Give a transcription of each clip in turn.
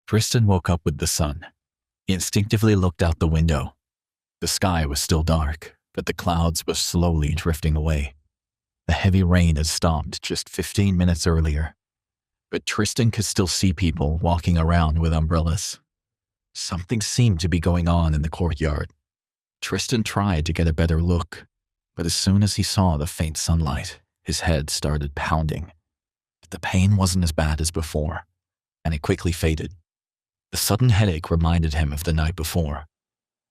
Tristan woke up with the sun. He instinctively looked out the window. The sky was still dark, but the clouds were slowly drifting away. The heavy rain had stopped just 15 minutes earlier, but Tristan could still see people walking around with umbrellas. Something seemed to be going on in the courtyard. Tristan tried to get a better look, but as soon as he saw the faint sunlight, his head started pounding. But the pain wasn't as bad as before, and it quickly faded. The sudden headache reminded him of the night before,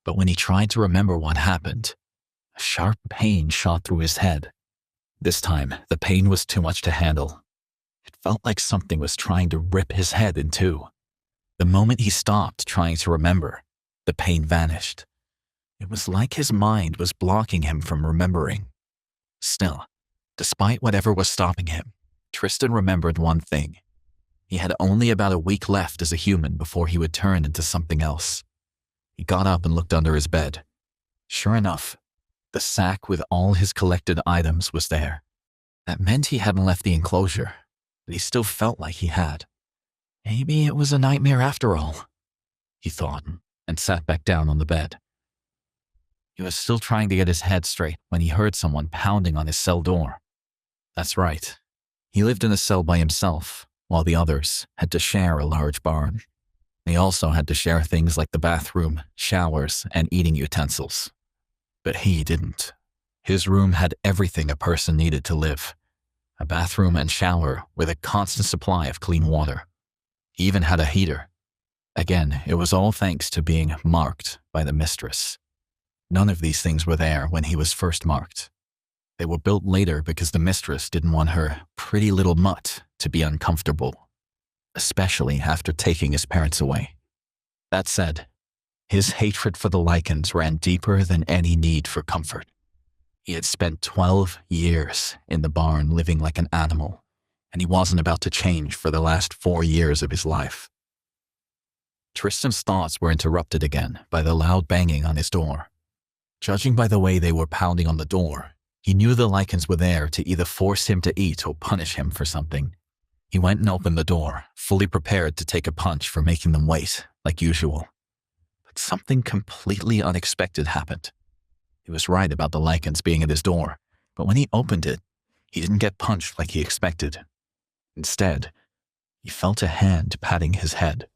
but when he tried to remember what happened, a sharp pain shot through his head. This time, the pain was too much to handle. It felt like something was trying to rip his head in two. The moment he stopped trying to remember, the pain vanished. It was like his mind was blocking him from remembering. Still, despite whatever was stopping him, Tristan remembered one thing. He had only about a week left as a human before he would turn into something else. He got up and looked under his bed. Sure enough, the sack with all his collected items was there. That meant he hadn't left the enclosure, but he still felt like he had. Maybe it was a nightmare after all, he thought, and sat back down on the bed. He was still trying to get his head straight when he heard someone pounding on his cell door. That's right. He lived in a cell by himself, while the others had to share a large barn. They also had to share things like the bathroom, showers, and eating utensils. But he didn't. His room had everything a person needed to live. A bathroom and shower with a constant supply of clean water. He even had a heater. Again, it was all thanks to being marked by the mistress. None of these things were there when he was first marked. They were built later because the mistress didn't want her pretty little mutt to be uncomfortable, especially after taking his parents away. That said, his hatred for the lichens ran deeper than any need for comfort. He had spent 12 years in the barn living like an animal, and he wasn't about to change for the last 4 years of his life. Tristan's thoughts were interrupted again by the loud banging on his door. Judging by the way they were pounding on the door, he knew the lichens were there to either force him to eat or punish him for something. He went and opened the door, fully prepared to take a punch for making them wait, like usual. But something completely unexpected happened. He was right about the lichens being at his door, but when he opened it, he didn't get punched like he expected. Instead, he felt a hand patting his head.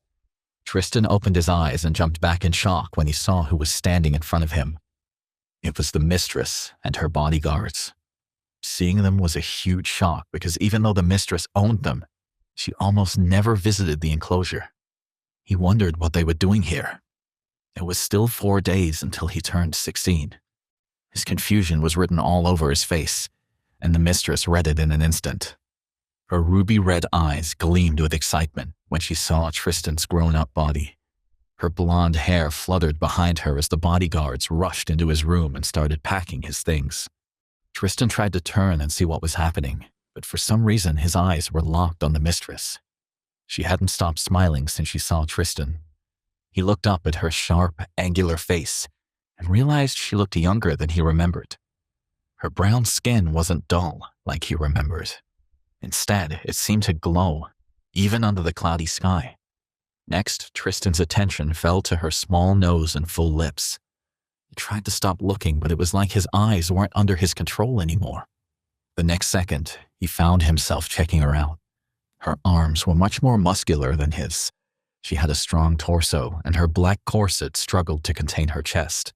Tristan opened his eyes and jumped back in shock when he saw who was standing in front of him. It was the mistress and her bodyguards. Seeing them was a huge shock because even though the mistress owned them, she almost never visited the enclosure. He wondered what they were doing here. It was still 4 days until he turned 16. His confusion was written all over his face, and the mistress read it in an instant. Her ruby-red eyes gleamed with excitement when she saw Tristan's grown-up body. Her blonde hair fluttered behind her as the bodyguards rushed into his room and started packing his things. Tristan tried to turn and see what was happening, but for some reason his eyes were locked on the mistress. She hadn't stopped smiling since she saw Tristan. He looked up at her sharp, angular face and realized she looked younger than he remembered. Her brown skin wasn't dull like he remembered. Instead, it seemed to glow, even under the cloudy sky. Next, Tristan's attention fell to her small nose and full lips. He tried to stop looking, but it was like his eyes weren't under his control anymore. The next second, he found himself checking her out. Her arms were much more muscular than his. She had a strong torso, and her black corset struggled to contain her chest.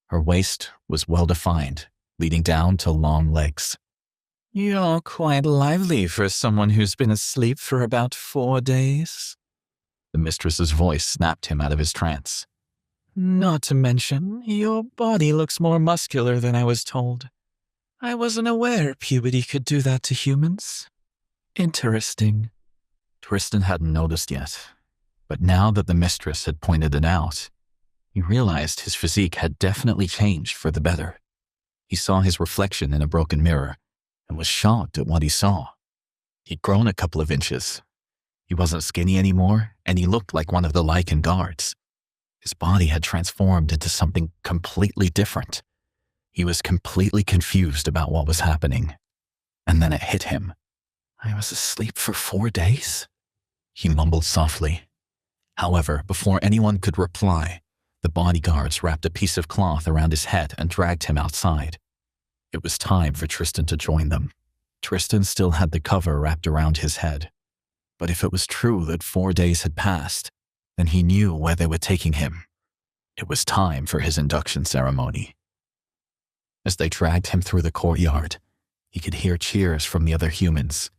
Her waist was well-defined, leading down to long legs. "You're quite lively for someone who's been asleep for about 4 days." The mistress's voice snapped him out of his trance. "Not to mention, your body looks more muscular than I was told. I wasn't aware puberty could do that to humans. Interesting." Tristan hadn't noticed yet, but now that the mistress had pointed it out, he realized his physique had definitely changed for the better. He saw his reflection in a broken mirror and was shocked at what he saw. He'd grown a couple of inches. He wasn't skinny anymore, and he looked like one of the lichen guards. His body had transformed into something completely different. He was completely confused about what was happening. And then it hit him. "I was asleep for 4 days?" He mumbled softly. However, before anyone could reply, the bodyguards wrapped a piece of cloth around his head and dragged him outside. It was time for Tristan to join them. Tristan still had the cover wrapped around his head. But if it was true that 4 days had passed, then he knew where they were taking him. It was time for his induction ceremony. As they dragged him through the courtyard, he could hear cheers from the other humans.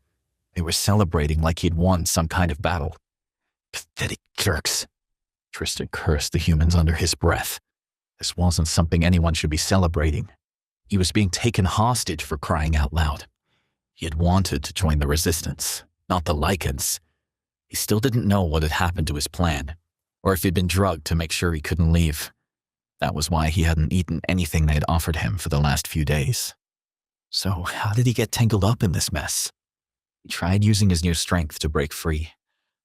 They were celebrating like he'd won some kind of battle. Pathetic jerks. Tristan cursed the humans under his breath. This wasn't something anyone should be celebrating. He was being taken hostage for crying out loud. He had wanted to join the resistance, not the Lycans. He still didn't know what had happened to his plan, or if he'd been drugged to make sure he couldn't leave. That was why he hadn't eaten anything they'd offered him for the last few days. So how did he get tangled up in this mess? He tried using his new strength to break free,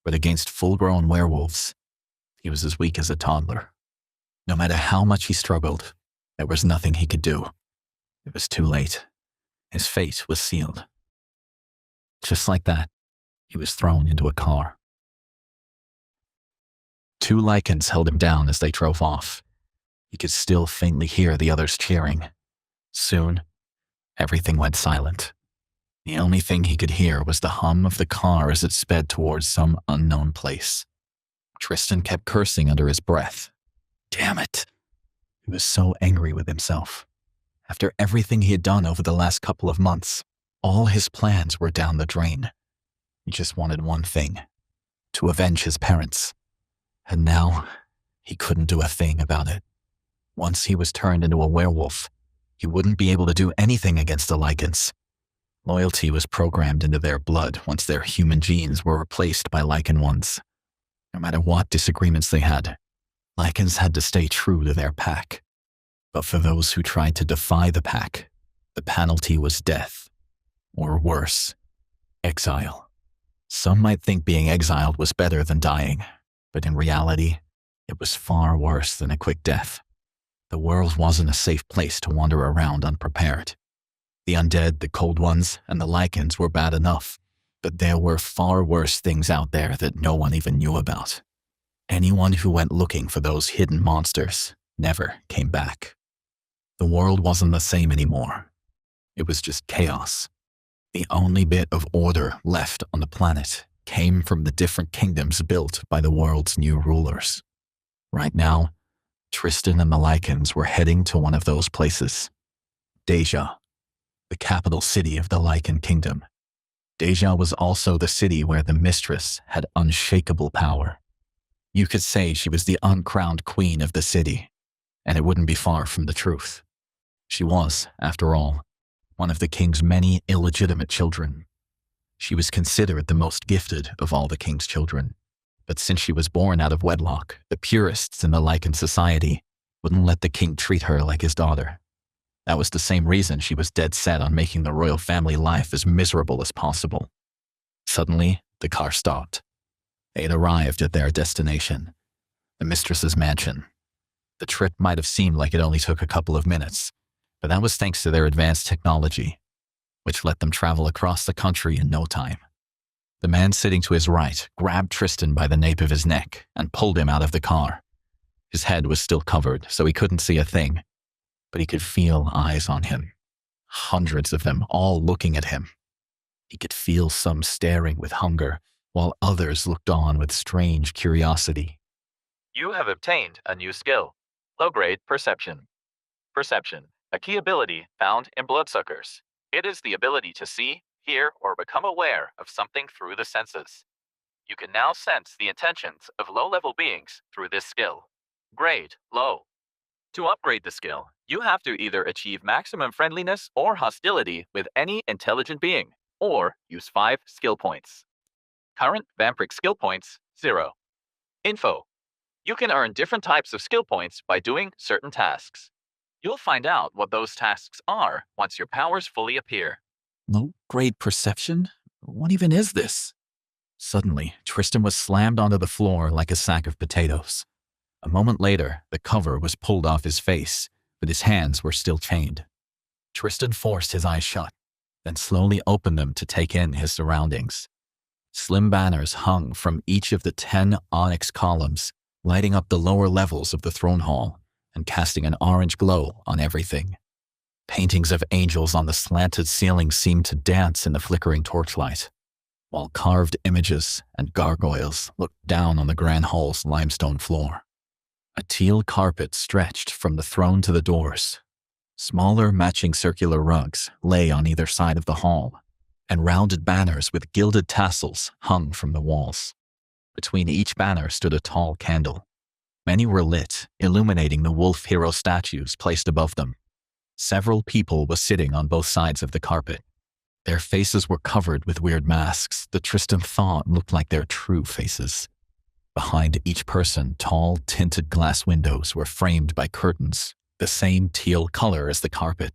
but against full-grown werewolves, he was as weak as a toddler. No matter how much he struggled, there was nothing he could do. It was too late. His fate was sealed. Just like that, he was thrown into a car. 2 Lycans held him down as they drove off. He could still faintly hear the others cheering. Soon, everything went silent. The only thing he could hear was the hum of the car as it sped towards some unknown place. Tristan kept cursing under his breath. Damn it! He was so angry with himself. After everything he had done over the last couple of months, all his plans were down the drain. He just wanted one thing: to avenge his parents. And now, he couldn't do a thing about it. Once he was turned into a werewolf, he wouldn't be able to do anything against the Lycans. Loyalty was programmed into their blood once their human genes were replaced by Lycan ones. No matter what disagreements they had, Lycans had to stay true to their pack. But for those who tried to defy the pack, the penalty was death. Or worse, exile. Some might think being exiled was better than dying, but in reality, it was far worse than a quick death. The world wasn't a safe place to wander around unprepared. The undead, the cold ones, and the Lycans were bad enough, but there were far worse things out there that no one even knew about. Anyone who went looking for those hidden monsters never came back. The world wasn't the same anymore. It was just chaos. The only bit of order left on the planet came from the different kingdoms built by the world's new rulers. Right now, Tristan and the Lycans were heading to one of those places. Deja, the capital city of the Lycan kingdom. Deja was also the city where the mistress had unshakable power. You could say she was the uncrowned queen of the city, and it wouldn't be far from the truth. She was, after all, one of the king's many illegitimate children. She was considered the most gifted of all the king's children, but since she was born out of wedlock, the purists in the Lycan society wouldn't let the king treat her like his daughter. That was the same reason she was dead set on making the royal family life as miserable as possible. Suddenly, the car stopped. They had arrived at their destination, the mistress's mansion. The trip might have seemed like it only took a couple of minutes, but that was thanks to their advanced technology, which let them travel across the country in no time. The man sitting to his right grabbed Tristan by the nape of his neck and pulled him out of the car. His head was still covered, so he couldn't see a thing, but he could feel eyes on him. Hundreds of them, all looking at him. He could feel some staring with hunger, while others looked on with strange curiosity. You have obtained a new skill, low-grade perception. Perception, a key ability found in bloodsuckers. It is the ability to see, hear, or become aware of something through the senses. You can now sense the intentions of low-level beings through this skill. Grade, low. To upgrade the skill, you have to either achieve maximum friendliness or hostility with any intelligent being, or use 5 skill points. Current vampiric skill points, 0. Info. You can earn different types of skill points by doing certain tasks. You'll find out what those tasks are once your powers fully appear. Low-grade perception? What even is this? Suddenly, Tristan was slammed onto the floor like a sack of potatoes. A moment later, the cover was pulled off his face, but his hands were still chained. Tristan forced his eyes shut, then slowly opened them to take in his surroundings. Slim banners hung from each of the 10 onyx columns, lighting up the lower levels of the throne hall and casting an orange glow on everything. Paintings of angels on the slanted ceiling seemed to dance in the flickering torchlight, while carved images and gargoyles looked down on the grand hall's limestone floor. A teal carpet stretched from the throne to the doors. Smaller matching circular rugs lay on either side of the hall, and rounded banners with gilded tassels hung from the walls. Between each banner stood a tall candle. Many were lit, illuminating the wolf hero statues placed above them. Several people were sitting on both sides of the carpet. Their faces were covered with weird masks that Tristan thought looked like their true faces. Behind each person, tall, tinted glass windows were framed by curtains, the same teal color as the carpet.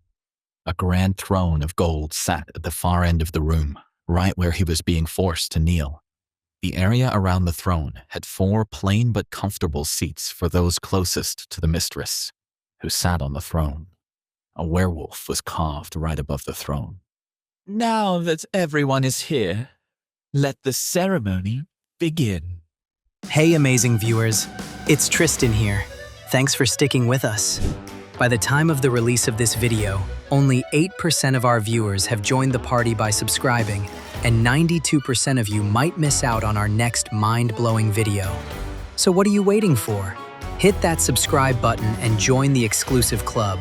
A grand throne of gold sat at the far end of the room, right where he was being forced to kneel. The area around the throne had 4 plain but comfortable seats for those closest to the mistress, who sat on the throne. A werewolf was carved right above the throne. Now that everyone is here, let the ceremony begin. Hey amazing viewers, it's Tristan here. Thanks for sticking with us. By the time of the release of this video, only 8% of our viewers have joined the party by subscribing, and 92% of you might miss out on our next mind-blowing video. So what are you waiting for? Hit that subscribe button and join the exclusive club.